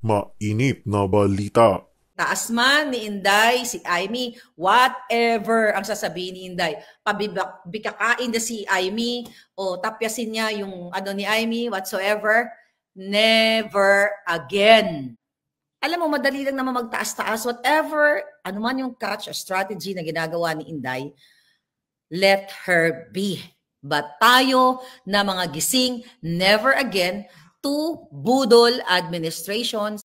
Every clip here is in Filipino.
Mainit na balita. Taas man ni Inday, si Amy, whatever ang sasabihin ni Inday. Pabikakain na si Amy o tapyasin niya yung ano ni Amy, whatsoever. Never again. Alam mo, madali lang naman magtaas-taas. Whatever, ano man yung catch or strategy na ginagawa ni Inday, let her be. But tayo na mga gising, never again to budol administration.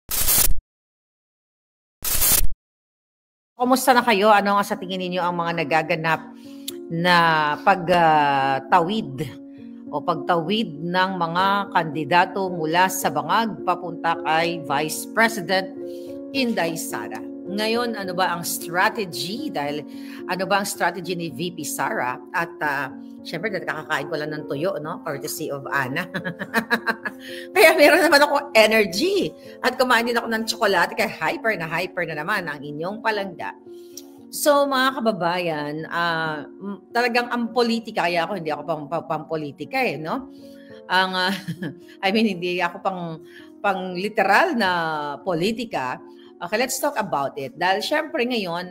Kumusta na kayo? Ano nga sa tingin ninyo ang mga nagaganap na pagtawid o pagtawid ng mga kandidato mula sa bangag papunta kay Vice President Inday Sara? Ngayon, ano ba ang strategy? Dahil ano ba ang strategy ni VP Sara? At syempre, kakakain ko lang ng tuyo, no? Courtesy of Ana. Kaya meron naman ako energy. At kumain din ako ng tsokolate, kaya hyper na naman ang inyong palangga. So, mga kababayan, talagang ang politika, kaya ako hindi ako pang politika eh, no? I mean, hindi ako pang literal na politika. Okay, let's talk about it. Dahil syempre ngayon,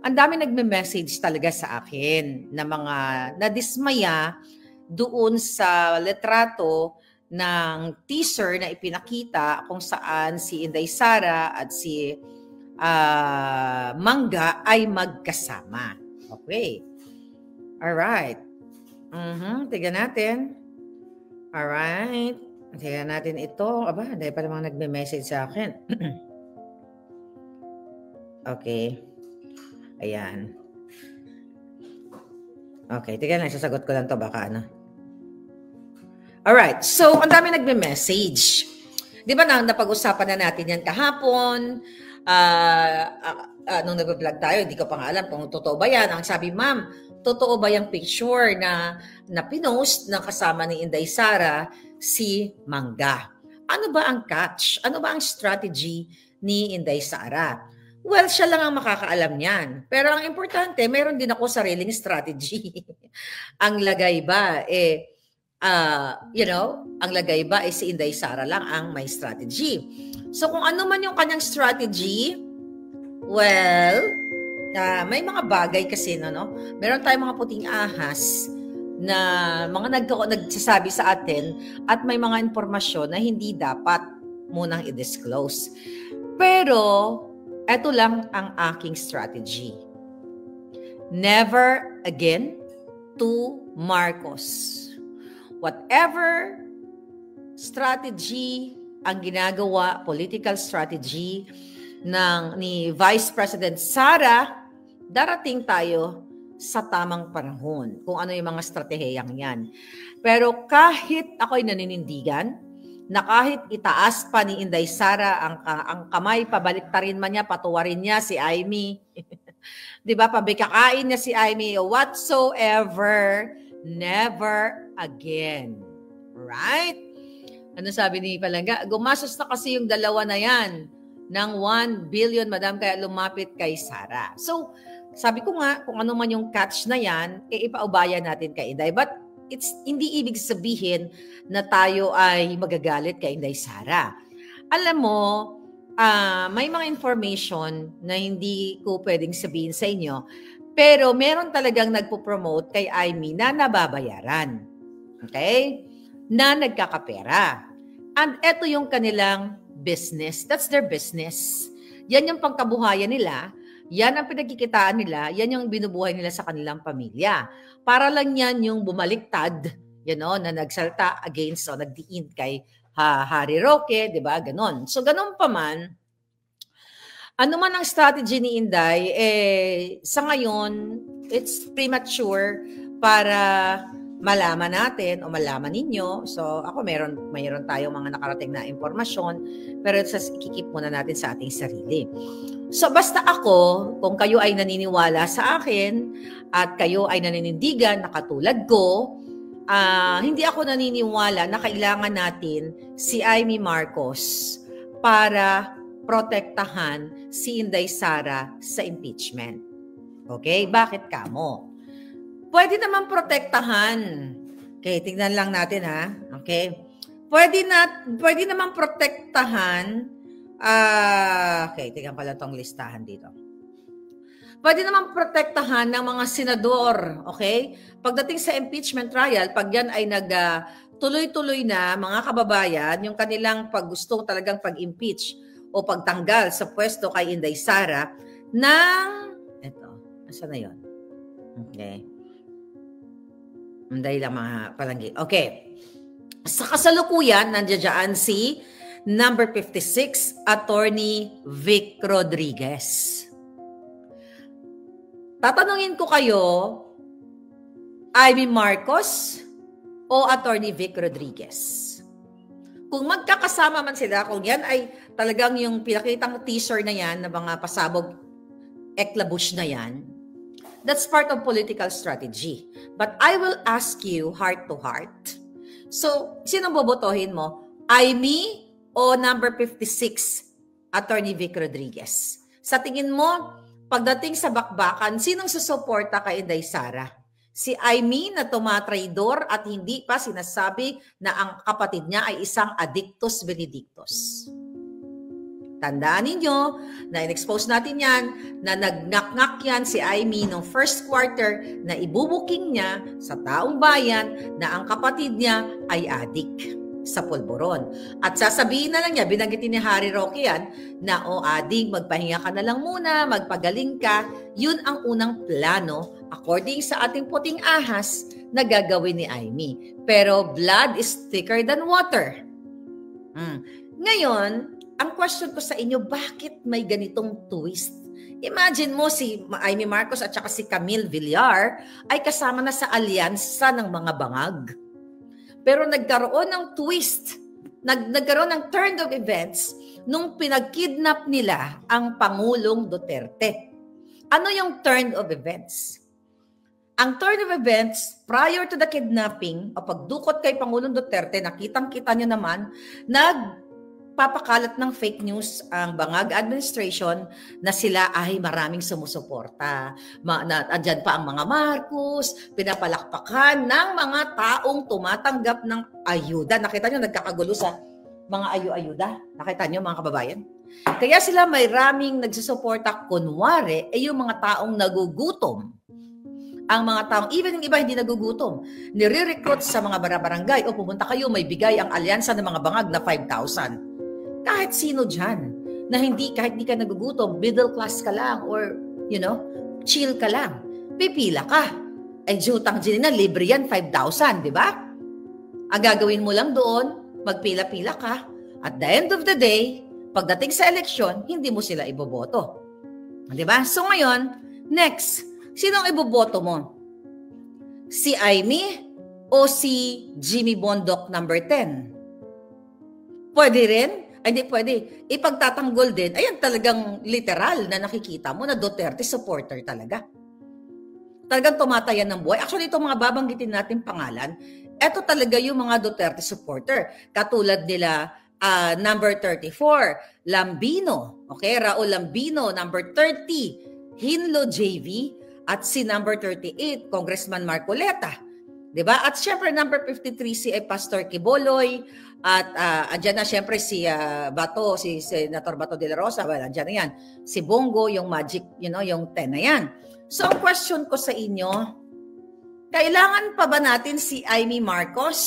ang dami nagme-message talaga sa akin na mga nadismaya doon sa litrato ng teaser na ipinakita kung saan si Inday Sara at si Mangga ay magkasama. Okay. Alright. Tignan natin. Alright. Tignan natin ito. Aba, dahil pa namang nagme-message sa akin. Okay. Ayan. Okay, tignan lang. Sasagot ko lang to baka ano. Alright. So, ang dami nagme-message. Di ba napag-usapan na natin yan kahapon? Nung nag-vlog tayo, hindi ko pa nga alam kung totoo ba yan. Ang sabi, ma'am, totoo ba yung picture na pinost na kasama ni Inday Sara si Mangga? Ano ba ang catch? Ano ba ang strategy ni Inday Sara? Well, siya lang ang makakaalam niyan. Pero ang importante, meron din ako sariling strategy. Ang lagay ba, ang lagay ba si Inday Sara lang ang may strategy. So kung ano man yung kanyang strategy, well, may mga bagay kasi, no? Meron tayong mga puting ahas na mga nagsasabi sa atin at may mga impormasyon na hindi dapat munang i-disclose. Pero, eto lang ang aking strategy. Never again to Marcos. Whatever strategy ang ginagawa, political strategy ni Vice President Sara, darating tayo sa tamang panahon kung ano yung mga stratehiyang yan. Pero kahit ako'y naninindigan na kahit itaas pa ni Inday Sara ang kamay, pabaliktarin man niya, patuwarin niya si Amy, di ba, pabikakain niya si Amy, whatsoever, never again. Right? Ano sabi ni Palangga? Gumastos na kasi yung dalawa na yan ng 1 billion, madam, kaya lumapit kay Sara. So, sabi ko nga, kung ano man yung catch na yan, ipaubaya natin kay Inday. But hindi ibig sabihin na tayo ay magagalit kay Inday Sara. Alam mo, may mga information na hindi ko pwedeng sabihin sa inyo, pero meron talagang nagpo-promote kay Amy na nababayaran. Okay? Na nagkakapera. And eto yung kanilang business. That's their business. Yan yung pangkabuhayan nila. Yan ang pinagkikitaan nila. Yan yung binubuhay nila sa kanilang pamilya. Para lang yan yung bumaliktad, na nagsalta against o nagdiin kay Harry Roque, di ba? Ganon. So, ganon pa man, ano man ang strategy ni Inday, sa ngayon, it's premature para malaman natin o malaman ninyo. So, ako mayroon tayong mga nakarating na impormasyon, pero ikikip muna natin sa ating sarili. So, basta ako, kung kayo ay naniniwala sa akin at kayo ay naninindigan na katulad ko, hindi ako naniniwala na kailangan natin si Amy Marcos para protektahan si Inday Sara sa impeachment. Okay? Bakit kamo? Pwede naman protektahan. Okay, tingnan lang natin ha. Okay? pwede naman protektahan. Okay, tingnan pala tong listahan dito. Pwede naman protektahan ng mga senador, okay? Pagdating sa impeachment trial, pag yan ay tuloy-tuloy na, mga kababayan, yung kanilang gusto talagang pag-impeach o pagtanggal sa pwesto kay Inday Sara eto, asa na yun? Okay. Dahil lang mga palanggi. Okay. Sa kasalukuyan, nandiyan si number 56, Attorney Vic Rodriguez. Tatanungin ko kayo, Amy Marcos o Attorney Vic Rodriguez? Kung magkakasama man sila, kung yan ay talagang yung pinakitang teaser na yan, na mga pasabog eklabush na yan, that's part of political strategy. But I will ask you heart to heart. So, sinong bobotohin mo? Amy o number 56, Attorney Vic Rodriguez? Sa tingin mo, pagdating sa bakbakan, sinong susuporta kay Inday Sara? Si Amy na tumatraidor at hindi pa sinasabi na ang kapatid niya ay isang addictus benedictus. Tandaan ninyo na in-expose natin yan, na nag-ngak-ngak yan si Amy noong first quarter na ibubuking niya sa taong bayan na ang kapatid niya ay adik sa pulburon. At sasabihin na lang niya, binanggitin ni Harry Roque yan, na adik, magpahinga ka na lang muna, magpagaling ka. Yun ang unang plano according sa ating puting ahas na gagawin ni Amy. Pero blood is thicker than water. Ngayon, ang question ko sa inyo, bakit may ganitong twist? Imagine mo si Amy Marcos at saka si Camille Villar ay kasama na sa alyansa ng mga bangag. Pero nagkaroon ng twist, nagkaroon ng turn of events nung pinag-kidnap nila ang Pangulong Duterte. Ano yung turn of events? Ang turn of events, prior to the kidnapping, o pagdukot kay Pangulong Duterte, nakitang-kita nyo naman, nagpapakalat ng fake news ang Bangag administration na sila ay maraming sumusuporta. Andyan pa ang mga Marcos, pinapalakpakan ng mga taong tumatanggap ng ayuda. Nakita nyo, nagkakagulo sa mga ayuda. Nakita nyo, mga kababayan? Kaya sila may raming nagsusuporta, kunwari, yung mga taong nagugutom. Ang mga taong, even yung iba hindi nagugutom, nire-recruit sa mga barangay o pumunta kayo, may bigay ang alyansa ng mga bangag na 5,000. Kahit sino dyan, na kahit hindi ka nagugutom, middle class ka lang or, chill ka lang, pipila ka. Ay, jutang dyan na, libre yan, 5,000, di ba? Ang gagawin mo lang doon, magpila-pila ka. At the end of the day, pagdating sa eleksyon, hindi mo sila iboboto. Di ba? So ngayon, next, sino ang iboboto mo? Si Amy o si Jimmy Bondoc number 10? Pwede rin? Ay, hindi pwede. Ipagtatanggol din. Ayan talagang literal na nakikita mo na Duterte supporter talaga. Talagang tumatayan ng buhay. Actually, itong mga babanggitin natin pangalan, eto talaga yung mga Duterte supporter. Katulad nila, number 34, Lambino. Okay, Raul Lambino, number 30, Hinlo JV, at si number 38, Congressman Marcoleta. Diba? At syempre, number 53, si Pastor Quiboloy. At andyan na syempre si Bato, si Senator Bato de la Rosa. Well, andyan na yan. Si Bongo, yung magic, yung 10 na yan. So, ang question ko sa inyo, kailangan pa ba natin si Amy Marcos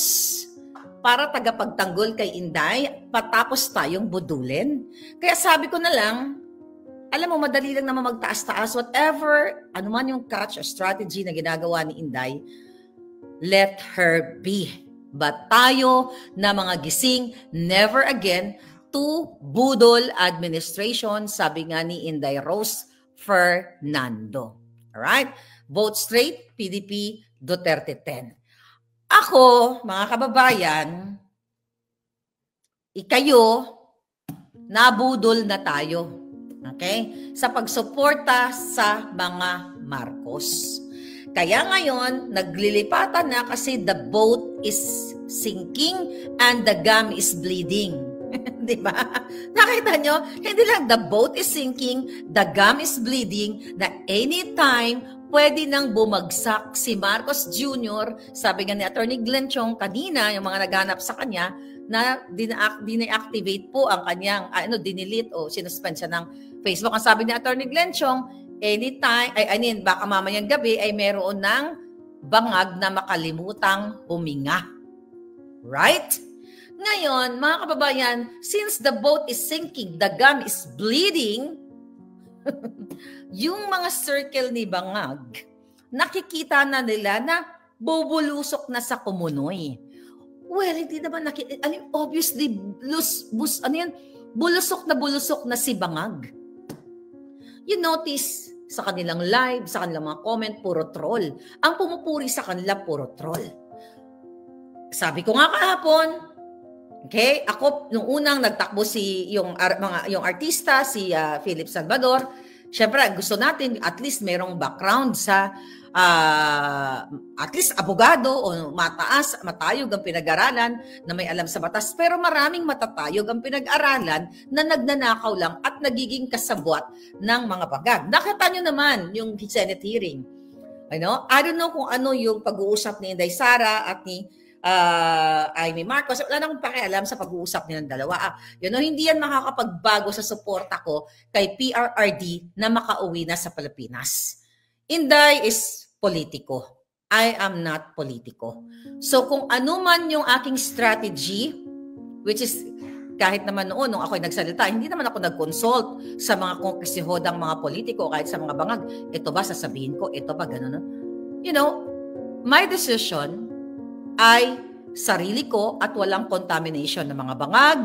para tagapagtanggol kay Inday patapos tayong budulin? Kaya sabi ko na lang, alam mo, madali lang naman magtaas-taas. Whatever, ano man yung catch or strategy na ginagawa ni Inday, let her be. But tayo na mga gising, never again to budol administration, sabi nga ni Inday Rose Fernando. Alright? Vote straight, PDP, Duterte 10. Ako, mga kababayan, ikayo, nabudol na tayo. Okay? Sa pagsuporta sa mga Marcos. Kaya ngayon, naglilipatan na kasi the boat is sinking and the gum is bleeding. Di ba? Nakita nyo? Hindi lang the boat is sinking, the gum is bleeding, na anytime pwede nang bumagsak si Marcos Jr., sabi nga ni Attorney Glenn Chong kanina, yung mga naghanap sa kanya, na dina-activate po ang kanyang, dinilit o sinuspend siya ng Facebook. Ang sabi ni Attorney Glenn Chong, anytime, baka mamayang gabi ay meron ng bangag na makalimutang huminga. Right? Ngayon, mga kababayan, since the boat is sinking, the gun is bleeding, yung mga circle ni Bangag, nakikita na nila na bubulusok na sa Kumunoy. Well, hindi naman obviously, bulusok na si Bangag. You notice, sa kanilang live, sa kanilang mga comment, puro troll. Ang pumupuri sa kanila, puro troll. Sabi ko nga kahapon, okay, ako, nung unang nagtakbo yung artista, si Philip Salvador, syempre, gusto natin, at least merong background sa, at least abogado o matayog ang pinag-aralan na may alam sa batas. Pero maraming matatayog ang pinag-aralan na nagnanakaw lang at nagiging kasabwat ng mga bagag. Nakita nyo naman yung Senate hearing. I don't know kung ano yung pag-uusap ni Inday Sara at ni Amy Marcos. Wala na akong pakialam sa pag-uusap nilang dalawa. Hindi yan makakapagbago sa suporta ko kay PRRD na makauwi na sa Pilipinas. Inday is politiko. I am not politiko. So kung ano man yung aking strategy, which is kahit naman noon nung ako'y nagsalita, hindi naman ako nag-consult sa mga kongresihudang mga politiko, kahit sa mga bangag, ito ba sasabihin ko, ito ba gano'n? My decision ay sarili ko at walang contamination ng mga bangag,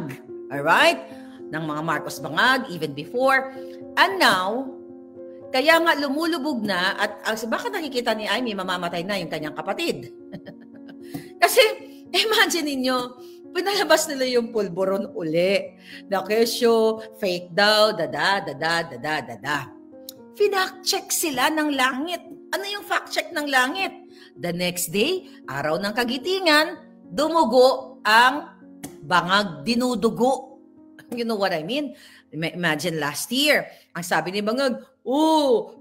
alright? Ng mga Marcos bangag, even before. And now, kaya nga lumulubog na at baka nakikita ni Amy, mamamatay na yung kanyang kapatid. Kasi, imagine ninyo, pinalabas nila yung pulburon uli. Na kesyo, fake daw, dada. Fact-check sila ng langit. Ano yung fact-check ng langit? The next day, araw ng kagitingan, dumugo ang bangag, dinudugo. You know what I mean? Imagine last year, ang sabi ni Bangag,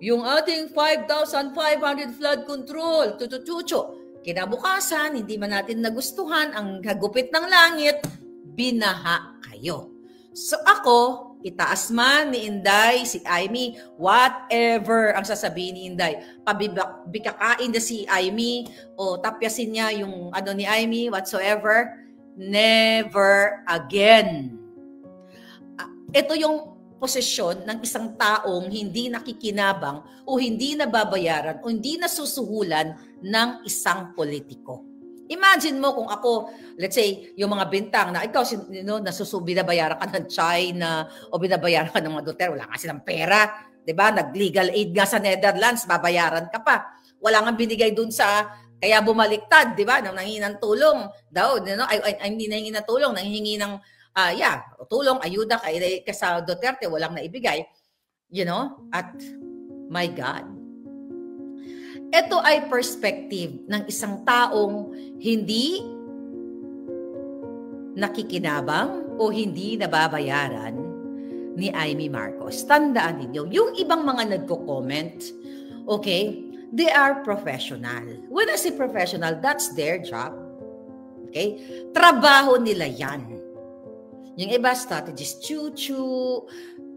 yung ating 5,500 flood control, tututucho. Kinabukasan, hindi man natin nagustuhan ang hagupit ng langit, binaha kayo. So ako, itaas man ni Inday, si Amy, whatever ang sasabihin ni Inday, pabikakain na si Amy, o tapyasin niya yung ni Amy, whatsoever, never again. Ito yung posisyon ng isang taong hindi nakikinabang o hindi nababayaran o hindi nasusuhulan ng isang politiko. Imagine mo kung ako, let's say, yung mga bintang na ikaw, binabayaran ka ng China o binabayaran ka ng mga Duterte, wala nga silang pera, diba? Nag-legal aid nga sa Netherlands, babayaran ka pa. Wala nga binigay dun sa, kaya bumaliktad, diba? Nang nanghingi ng tulong daw, hindi nanghingi ng tulong, nanghingi ng tulong, ayuda kay sa Duterte, walang naibigay. At my God. Ito ay perspective ng isang taong hindi nakikinabang o hindi nababayaran ni Amy Marcos. Tandaan ninyo, yung ibang mga nagko-comment, okay, they are professional. When I say professional, that's their job. Okay? Trabaho nila yan. Yung iba, strategist, chu-chu.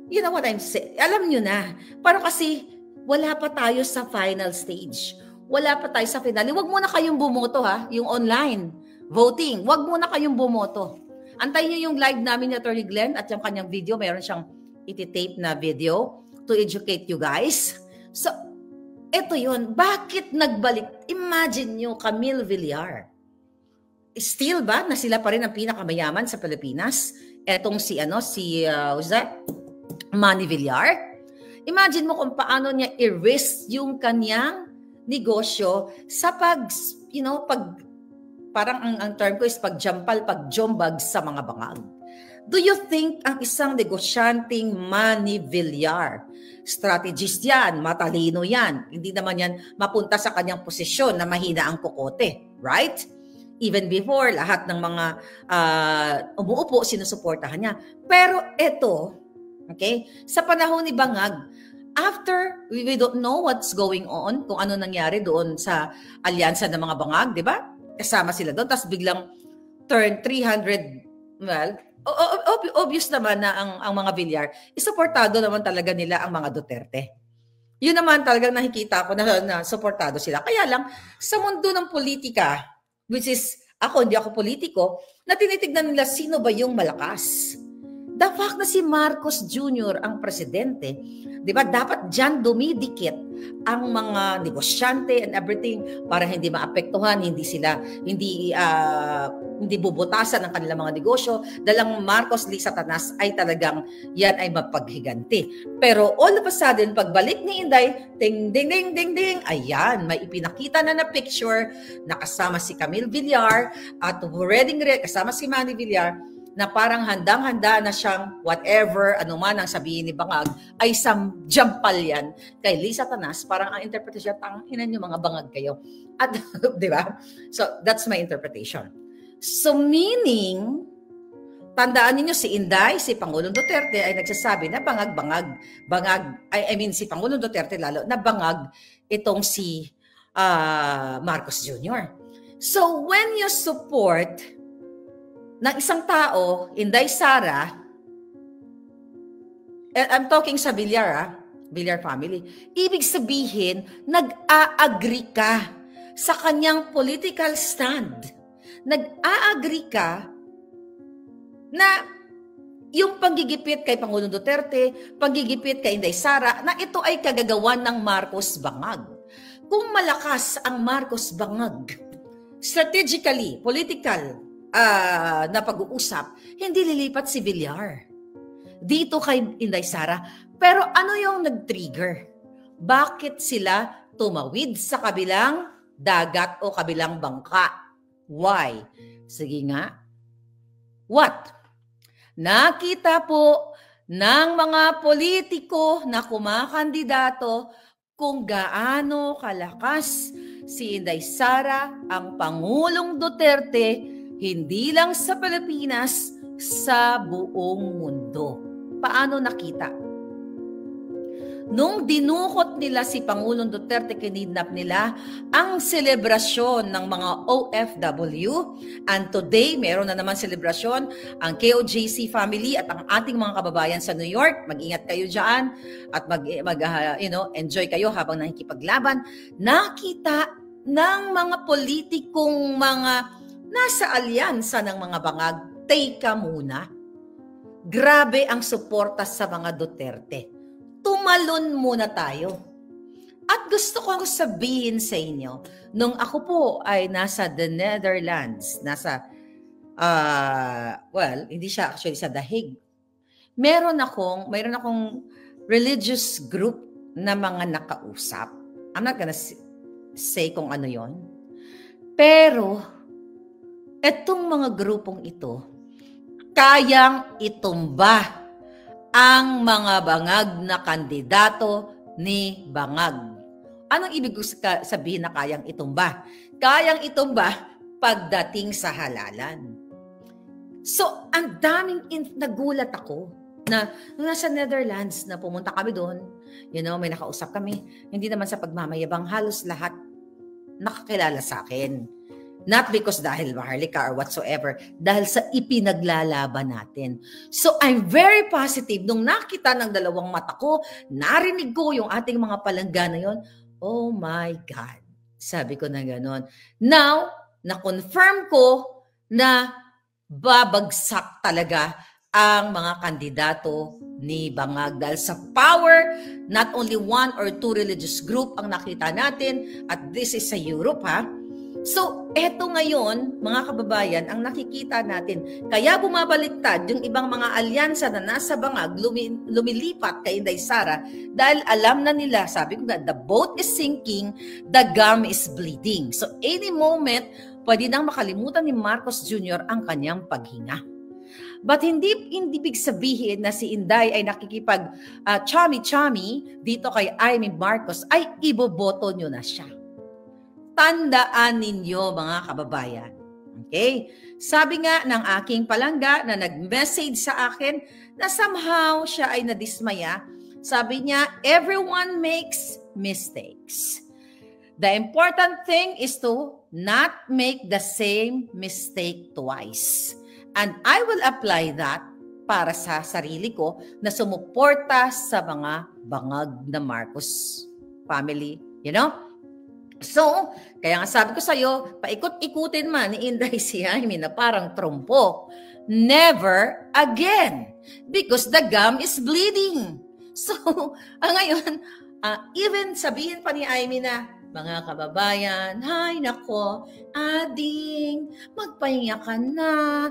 You know what I'm saying? Alam nyo na. Pero kasi, wala pa tayo sa final stage. Wala pa tayo sa finale. Huwag muna kayong bumoto yung online voting. Huwag muna kayong bumoto. Antayin nyo yung live namin ni Attorney Glenn at yung kanyang video. Mayroon siyang iti-tape na video to educate you guys. So, eto yun. Bakit nagbalik? Imagine nyo, Camille Villar. Still ba na sila pa rin ang pinakamayaman sa Pilipinas? Etong who's that? Manny Villar. Imagine mo kung paano niya i-risk yung kanyang negosyo sa parang ang term ko is pagjombag sa mga bangag. Do you think ang isang negosyanteng Manny Villar, strategist yan, matalino yan, hindi naman yan mapunta sa kanyang posisyon na mahina ang kokote, right? Even before, lahat ng mga umuupo, sinusuportahan niya. Pero ito, okay, sa panahon ni Bangag, After, we don't know what's going on, kung ano nangyari doon sa alyansa ng mga bangag, di ba? Kasama sila doon, tapos biglang turn 300, well, obvious naman na ang mga Villar, isuportado naman talaga nila ang mga Duterte. Yun naman talagang nakikita ko na suportado sila. Kaya lang, sa mundo ng politika, which is, hindi ako politiko, na tinitignan nila sino ba yung malakas. The fact na si Marcos Jr. ang presidente, di ba, dapat dyan dumidikit ang mga negosyante and everything para hindi maapektuhan, hindi bubutasan ang kanilang mga negosyo. Dalang Marcos Lee Satanas ay talagang yan ay mapaghiganti. Pero all of a sudden, pagbalik ni Inday, ding, ding, ding, ding, ding, ayan, may ipinakita na picture na kasama si Camille Villar at kasama si Manny Villar, na parang handang-handa na siyang whatever, anuman ang sabihin ni Bangag, ay jampal yan kay Lisa Tanas. Parang ang interpretation, tanginan yung mga bangag kayo. At, di ba? So, that's my interpretation. So, meaning, tandaan niyo si Inday, si Pangulong Duterte ay nagsasabi na bangag, si Pangulong Duterte lalo, na bangag itong si Marcos Jr. So, when you support ng isang tao, Inday Sara, I'm talking sa Villar, Villar family, ibig sabihin, nag-a-agree ka sa kanyang political stand. Nag-a-agree ka na yung paggigipit kay Pangulong Duterte, paggigipit kay Inday Sara, na ito ay kagagawan ng Marcos Bangag. Kung malakas ang Marcos Bangag, strategically, political, na pag-uusap, hindi lilipat si Villar dito kay Inday Sara. Pero ano yung nag-trigger? Bakit sila tumawid sa kabilang dagat o kabilang bangka? Why? Sige nga. What? Nakita po ng mga politiko na kumakandidato kung gaano kalakas si Inday Sara, ang Pangulong Duterte, hindi lang sa Pilipinas, sa buong mundo. Paano nakita? Nung dinukot nila si Pangulong Duterte, kinidnap nila ang selebrasyon ng mga OFW. And today, meron na naman selebrasyon ang KOJC family at ang ating mga kababayan sa New York. Mag-ingat kayo dyan at enjoy kayo habang nakikipaglaban. Nakita ng mga politikong mga nasa alyansa ng mga bangag, teka muna. Grabe ang suporta sa mga Duterte. Tumalon muna tayo. At gusto ko sabihin sa inyo, nung ako po ay nasa the Netherlands, hindi siya actually sa The Hague. Meron akong religious group na mga nakausap. I'm not gonna say kung ano yon. Pero, etong mga grupong ito, kayang itumba ang mga bangag na kandidato ni Bangag. Anong ibig sabihin na kayang itumba? Kayang itumba pagdating sa halalan. So, ang daming nagulat ako na nasa Netherlands na pumunta kami doon, may nakausap kami. Hindi naman sa pagmamayabang, halos lahat nakakilala sa akin. Not because dahil maharlika or whatsoever, dahil sa ipinaglalaban natin. So I'm very positive. Nung nakita ng dalawang mata ko, narinig ko yung ating mga palangga na yun, oh my God. Sabi ko na gano'n. Now, na-confirm ko na babagsak talaga ang mga kandidato ni Bangag dahil sa power, not only one or two religious group ang nakita natin, at this is sa Europe, So, eto ngayon, mga kababayan, ang nakikita natin. Kaya bumabaliktad yung ibang mga alyansa na nasa Bangag, lumilipat kay Inday Sara dahil alam na nila, sabi ko nga, the boat is sinking, the gum is bleeding. So, any moment, pwede nang makalimutan ni Marcos Jr. ang kanyang paghinga. But hindi big sabihin na si Inday ay nakikipag chami-chami dito kay Amy Marcos, ay iboboto nyo na siya. Tandaan ninyo, mga kababayan. Okay? Sabi nga ng aking palangga na nag-message sa akin na somehow siya ay nadismaya Sabi niya, everyone makes mistakes. The important thing is to not make the same mistake twice. And I will apply that para sa sarili ko na sumuporta sa mga bangag na Marcos family. You know? So, kaya nga sabi ko sa'yo, paikot-ikutin man ni Inday si Jaime na parang trumpo. Never again. Because the gum is bleeding. So, ngayon, even sabihin pa ni Jaime na, mga kababayan, hay nako, ading, magpahinga ka na.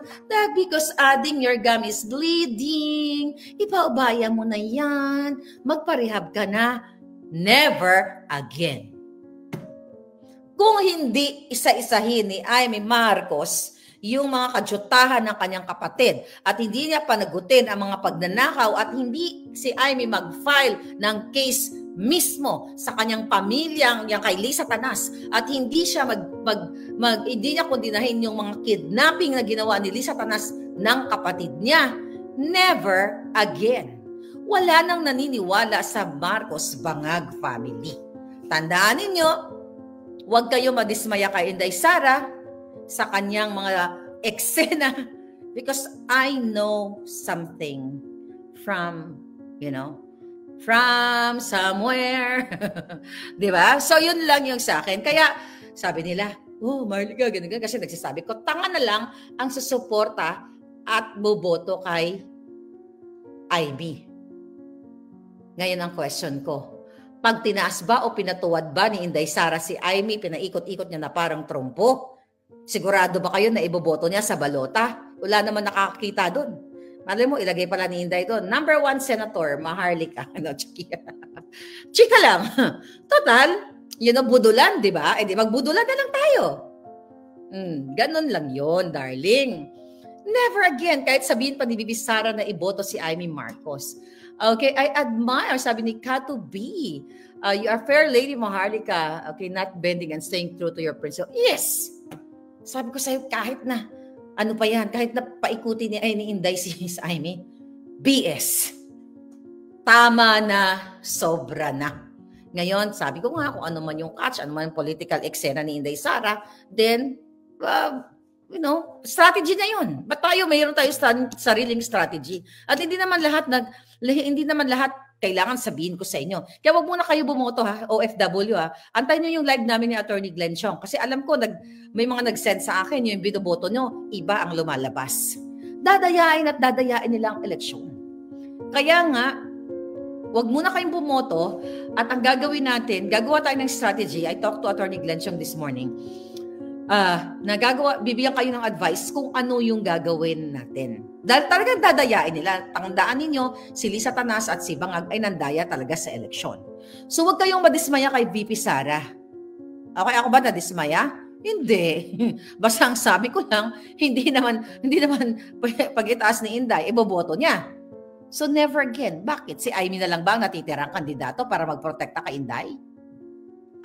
Because ading, your gum is bleeding. Ipaubaya mo na yan. Magparehab ka na. Never again. Kung hindi isa-isahin ni Jaime Marcos yung mga kadyutahan ng kanyang kapatid at hindi niya panagutin ang mga pagnanakaw at hindi si Jaime mag-file ng case mismo sa kanyang pamilyang yung kay Lisa Tanas at hindi siya hindi niya kondinahin yung mga kidnapping na ginawa ni Lisa Tanas ng kapatid niya, never again. Wala nang naniniwala sa Marcos Bangag family. Tandaan ninyo, huwag kayo madismaya kay Inday Sara sa kanyang mga eksena because I know something from, from somewhere. Diba? So, yun lang yung sa akin. Kaya, sabi nila, Marlica, ganun. Kasi nagsasabi ko, tanga na lang ang susuporta at boboto kay Jaime. Ngayon ang question ko. Pag tinaas ba o pinatuwad ba ni Inday Sara si Jaime, pinaikot-ikot niya na parang trumpo? Sigurado ba kayo na iboboto niya sa balota? Wala naman nakakakita doon. Malay mo, ilagay pala ni Inday doon. Number 1 Senator, Maharlika. Chika lang. Total, yun ang budulan, di ba? Di magbudulan na lang tayo. Ganun lang yun, darling. Never again, kahit sabihin pa ni Bibi Sara na iboto si Jaime Marcos. Okay, I admire, sabi ni Kato B. You are fair lady, Maharlika. Okay, not bending and staying true to your principle. Yes! Sabi ko sa'yo, kahit na, ano pa yan, kahit na paikuti ni Inday si Jaime, BS. Tama na, sobra na. Ngayon, sabi ko nga, kung ano man yung catch, ano man yung political eksena ni Inday Sara, then, strategy na yun. Ba't mayroon tayo sariling strategy? At hindi naman lahat kailangan sabihin ko sa inyo. Kaya wag muna kayo bumoto ha, OFW ha. Antayin nyo yung live namin ni Attorney Glenn Chong. Kasi alam ko, may mga nag-send sa akin yung binoboto nyo, iba ang lumalabas. Dadayain nila ang eleksyon. Kaya nga, wag muna kayong bumoto at ang gagawin natin, gagawa tayo ng strategy. I talked to Attorney Glenn Chong this morning. Bibigyan kayo ng advice kung ano yung gagawin natin. Dahil talagang dadayain nila. Tandaan ninyo, si Lisa Tanas at si Bangag ay nandaya talaga sa eleksyon. So huwag kayong madismaya kay VP Sara. Okay, ako ba nadismaya? Hindi. Basta ang sabi ko lang, hindi naman pag itaas ni Inday, iboboto niya. So never again. Bakit? Si Jaime na lang ba ang natitirang kandidato para magprotekta kay Inday?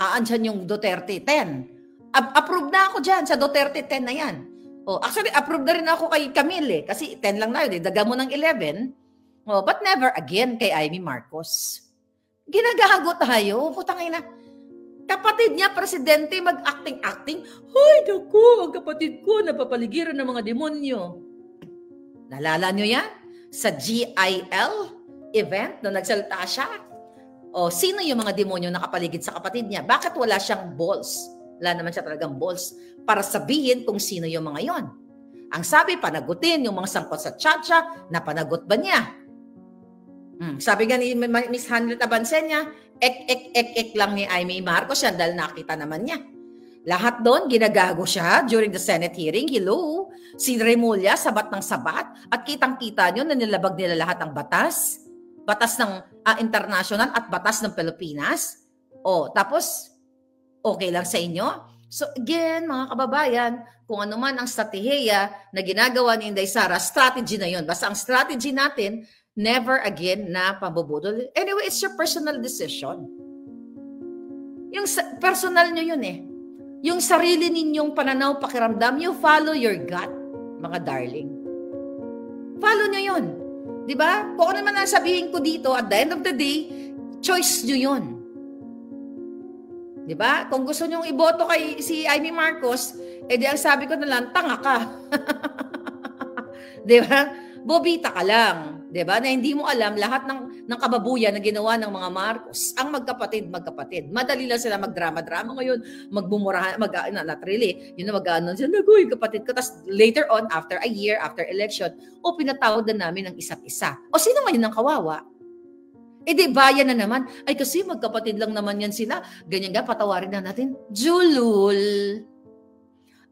Aandyan yung Duterte 10. Approve na ako dyan sa Duterte 10 na yan. Actually, approve na rin ako kay Camille kasi 10 lang na yun. Daga mo ng 11. But never again kay Jaime Marcos. Ginagago tayo. Putangay na. Kapatid niya, presidente, mag-acting-acting. Hoy, naku, ang kapatid ko, napapaligiran ng mga demonyo. Nalala niyo yan? Sa GIL event, na nagsalita siya. Sino yung mga demonyo na kapaligid sa kapatid niya? Bakit wala siyang balls? Wala naman siya talagang balls para sabihin kung sino yung mga yon. Ang sabi, panagutin yung mga sangkot sa tsa-tsa, napanagot ba niya? Sabi nga ni Miss Hanlet Abansenya, ek lang ni Jaime Marcos yan dahil nakita naman niya. Lahat doon, ginagago siya during the Senate hearing. Hello, si Remulla, sabat ng sabat. At kitang-kita nyo na nilabag nila lahat ng batas. Batas ng international at batas ng Pilipinas. Tapos, okay lang sa inyo? So again, mga kababayan, kung ano man ang strategiya na ginagawa ni Inday Sara, strategy na yun. Basta ang strategy natin, never again na pambubudol. Anyway, it's your personal decision. Yung personal nyo yun eh. Yung sarili ninyong pananaw, pakiramdam, you follow your gut, mga darling. Follow nyo yun. Di ba? Kung ano naman ang sabihin ko dito, at the end of the day, choice nyo yun. Di ba? Kung gusto nyong iboto kay si Amy Marcos, edi ang sabi ko na lang, tanga ka. Di ba? Bobita ka lang. Di ba? Na hindi mo alam lahat ng kababuyan na ginawa ng mga Marcos. Ang magkapatid. Madali lang sila magdrama-drama ngayon, magbumurahan, not really, yun na mag-ano, naguy, kapatid ko. Tapos later on, after a year, after election, pinatawad na namin ng isa't isa. O sino ngayon ang kawawa? Eh di bayan na naman. Ay kasi magkapatid lang naman yan sila. Ganyan nga, patawarin na natin. Julul.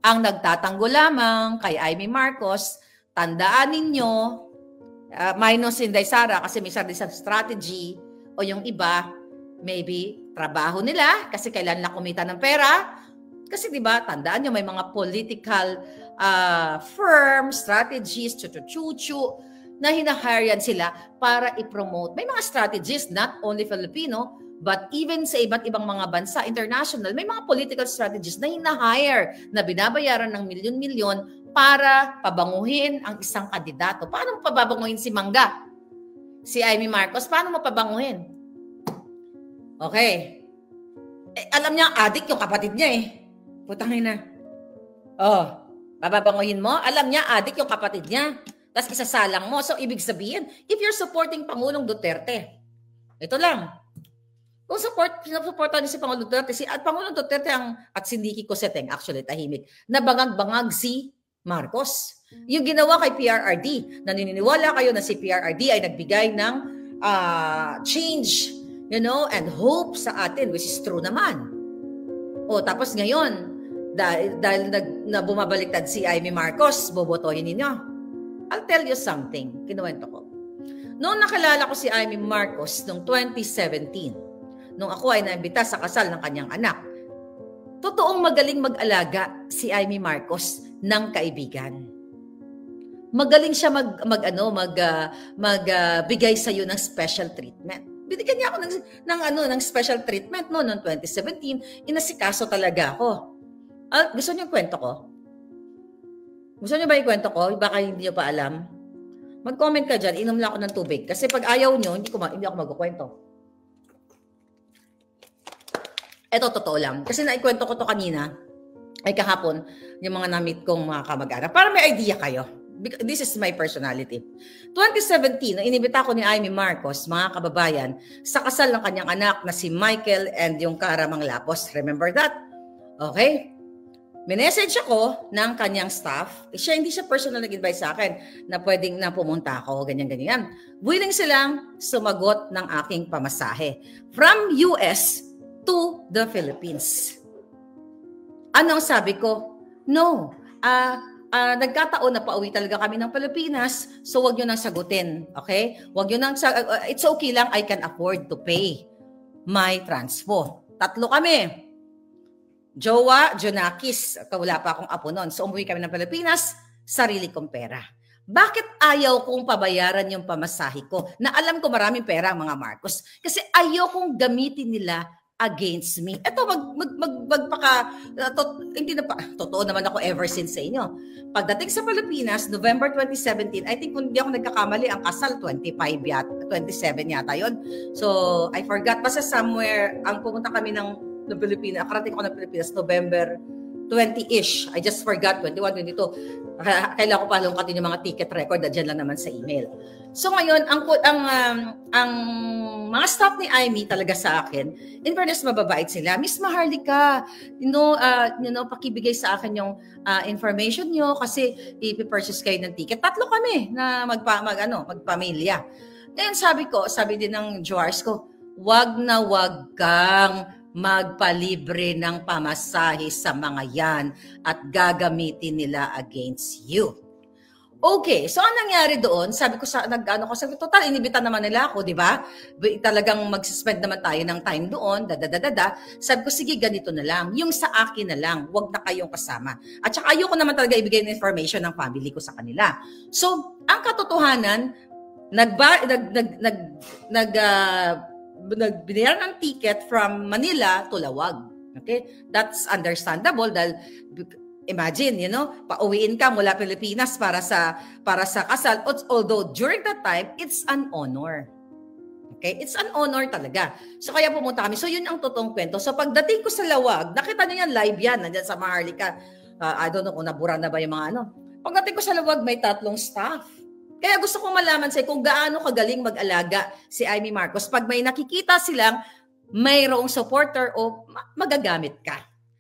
Ang nagtatanggol lamang kay Amy Marcos, tandaan ninyo, minus Inday Sara kasi may isang strategy o yung iba, maybe trabaho nila kasi kailan lang kumita ng pera. Kasi di ba tandaan nyo, may mga political firm, strategies, chuchu na hinahire yan sila para i-promote. May mga strategies, not only Filipino, but even sa iba't ibang mga bansa, international, may mga political strategies na hinahire na binabayaran ng milyon-milyon para pabanguhin ang isang kandidato. Paano mo pababanguhin si Mangga? Si Amy Marcos, paano mo pabanguhin? Okay. Alam niya, adik yung kapatid niya eh. Putangin na. Pababanguhin mo? Alam niya, adik yung kapatid niya. Tapos isasalang mo. So, ibig sabihin, if you're supporting Pangulong Duterte, ito lang. Kung supportan niyo si Pangulong Duterte, Pangulong Duterte at si Nikki Cosseteng, actually, tahimik, na bangag-bangag si Marcos. Yung ginawa kay PRRD, naniniwala kayo na si PRRD ay nagbigay ng change, and hope sa atin, which is true naman. Tapos ngayon, dahil na bumabaliktad si Amy Marcos, bobotohin ninyo. I'll tell you something, kinuwento ko. Noong nakilala ko si Amy Marcos noong 2017, nung ako ay naimbita sa kasal ng kanyang anak, totoong magaling mag-alaga si Amy Marcos ng kaibigan. Magaling siya magbigay sa iyo ng special treatment. Binigyan niya ako ng special treatment noong 2017. Inasikaso talaga ako. Gusto niyo yung kwento ko? Gusto niyo ba yung kwento ko? Baka hindi niyo pa alam. Mag-comment ka dyan. Inom lang ako ng tubig. Kasi pag ayaw niyo, hindi ako magkukwento. Ito, totoo lang. Kasi naikwento ko to kanina, ay kahapon, yung mga na-meet kong mga kamag-anak. Para may idea kayo. This is my personality. 2017, inibita ko ni Amy Marcos, mga kababayan, sa kasal ng kanyang anak na si Michael and yung Karamang Lapos. Remember that? Okay? Minessage ako ng kanyang staff. Hindi siya personal nag-advise sa akin na pwedeng na pumunta ako, ganyan-ganyan. Willing silang sumagot ng aking pamasahe. From US to the Philippines. Anong sabi ko? No. Nagkataon na pauwi talaga kami ng Pilipinas, so wag nyo nang sagutin. Okay? Wag nyo nang it's okay lang, I can afford to pay my transpo. 3 kami. Jowa, Jonakis, wala pa akong apo noon. So umuwi kami ng Pilipinas, sarili kong pera. Bakit ayaw kong pabayaran yung pamasahe ko? Na alam ko maraming pera ang mga Marcos. Kasi ayaw kong gamitin nila against me. Ito, hindi na pa, totoo naman ako ever since sa inyo. Pagdating sa Pilipinas, November 2017, I think kung hindi ako nagkakamali, ang kasal 27 yata yon. So, I forgot. Basta somewhere, ang pumunta kami ng Pilipinas, akarating ko ng Pilipinas, November 20-ish. I just forgot, 21, 22. Kailangan ko pa lungkatin yung mga ticket record na dyan lang naman sa email. So ngayon, ang mga staff ni Amy talaga sa akin, in fairness, mababait sila. Miss Maharlika, pakibigay sa akin yung information nyo kasi ipipurchase kayo ng ticket. 3 kami na magpamilya. Ngayon sabi din ng Joars ko, wag na wag kang magpalibre ng pamasahe sa mga yan at gagamitin nila against you. Okay, so ang nangyari doon, sabi ko total, inibita naman nila ako, di ba? Talagang mag-spend naman tayo ng time doon, Sabi ko, sige, ganito na lang. Yung sa akin na lang, wag na kayong kasama. At saka ayoko naman talaga ibigay ng information ng family ko sa kanila. So, ang katotohanan, nagbinayaran ng ticket from Manila to Lawag. Okay? That's understandable dahil Imagine, pauwiin ka mula Pilipinas para sa kasal. Although during that time, it's an honor. Okay? It's an honor talaga. So kaya pumunta kami. So yun ang totoong kwento. So pagdating ko sa Lawag, nakita niyo yan, live yan, nandiyan sa Maharlika. I don't know kung nabura na ba yung mga ano. Pagdating ko sa Lawag, may 3 staff. Kaya gusto kong malaman sa'yo kung gaano kagaling mag-alaga si Amy Marcos. Pag may nakikita silang mayroong supporter o magagamit ka.